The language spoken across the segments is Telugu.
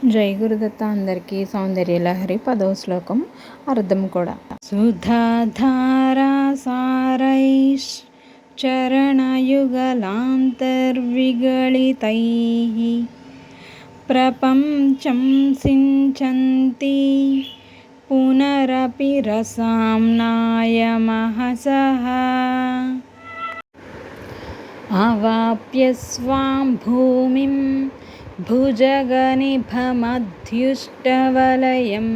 జై గురుదత్త. అందరికీ సౌందర్యలహరి 10వ శ్లోకం అర్థం కూడా. సుధాధారా సారైశ్చరణయుగలాంతర్విగళితైః ప్రపంచం సించంతి పునరపి రసాం నాయమహసః అవాప్య స్వాం భూమిం భుజగనిభమధ్యుష్టవలయం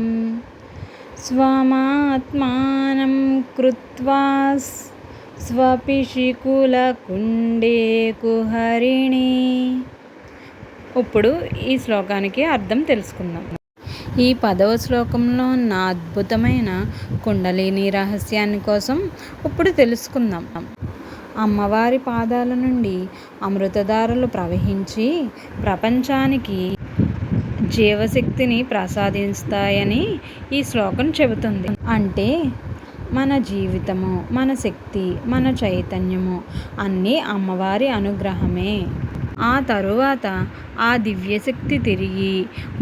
స్వమాత్మానం కృత్వా స్వపిశికులకుండే కుహరిణి. ఇప్పుడు ఈ శ్లోకానికి అర్థం తెలుసుకుందాం. ఈ 10వ శ్లోకంలో ఉన్న అద్భుతమైన కుండలిని రహస్యాన్ని కోసం ఇప్పుడు తెలుసుకుందాం. అమ్మవారి పాదాల నుండి అమృతధారలు ప్రవహించి ప్రపంచానికి జీవశక్తిని ప్రసాదిస్తాయని ఈ శ్లోకం చెబుతుంది. అంటే మన జీవితము, మన శక్తి, మన చైతన్యము అన్నీ అమ్మవారి అనుగ్రహమే. ఆ తరువాత ఆ దివ్యశక్తి తిరిగి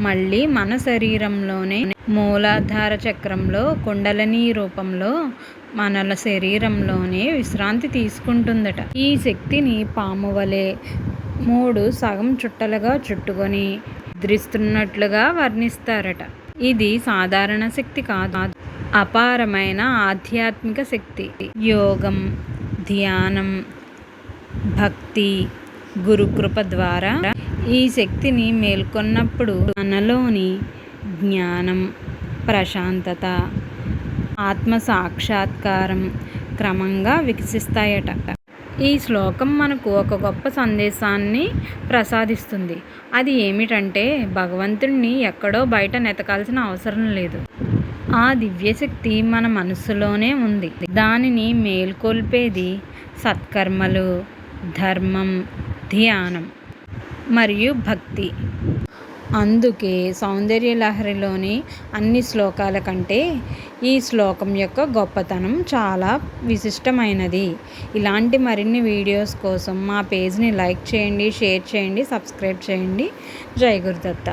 మళ్ళీ మన శరీరంలోనే మూలాధార చక్రంలో కుండలిని రూపంలో మన శరీరంలోనే విశ్రాంతి తీసుకుంటుందట. ఈ శక్తిని పాము వలె 3 సగం చుట్టలుగా చుట్టుకొని నిద్రిస్తున్నట్లుగా వర్ణిస్తారట. ఇది సాధారణ శక్తి కాదు, అపారమైన ఆధ్యాత్మిక శక్తి. యోగం, ధ్యానం, భక్తి, గురుకృప ద్వారా ఈ శక్తిని మేల్కొన్నప్పుడు మనలోని జ్ఞానం, ప్రశాంతత, ఆత్మ సాక్షాత్కారం క్రమంగా వికసిస్తాయట. ఈ శ్లోకం మనకు ఒక గొప్ప సందేశాన్ని ప్రసాదిస్తుంది. అది ఏమిటంటే భగవంతుణ్ణి ఎక్కడో బయట నెతకాల్సిన అవసరం లేదు. ఆ దివ్యశక్తి మన మనస్సులోనే ఉంది. దానిని మేల్కొల్పేది సత్కర్మలు, ధర్మం, ధ్యానం మరియు భక్తి. అందుకే సౌందర్యలహరిలోని అన్ని శ్లోకాల కంటే ఈ శ్లోకం యొక్క గొప్పతనం చాలా విశిష్టమైనది. ఇలాంటి మరిన్ని వీడియోస్ కోసం మా పేజ్ని లైక్ చేయండి, షేర్ చేయండి, సబ్స్క్రైబ్ చేయండి. జై గురుదత్త.